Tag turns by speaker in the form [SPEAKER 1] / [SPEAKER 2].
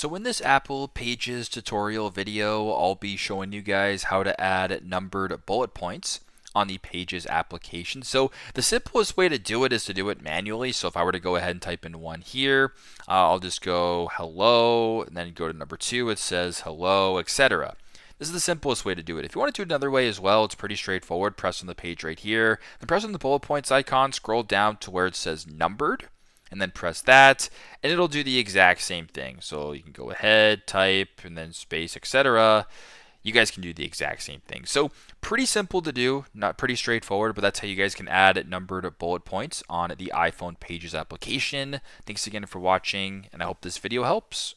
[SPEAKER 1] So in this Apple Pages tutorial video, I'll be showing you guys how to add numbered bullet points on the Pages application. So the simplest way to do it is to do it manually. So if I were to go ahead and type in one here, I'll just go hello, and then go to number 2, it says hello, etc. This is the simplest way to do it. If you want to do it another way as well, it's pretty straightforward. Press on the page right here, then press on the bullet points icon, scroll down to where it says numbered, and then press that, and it'll do the exact same thing. So you can go ahead, type, and then space, etc. You guys can do the exact same thing. So pretty simple to do, not pretty straightforward, but that's how you guys can add numbered bullet points on the iPhone Pages application. Thanks again for watching, and I hope this video helps.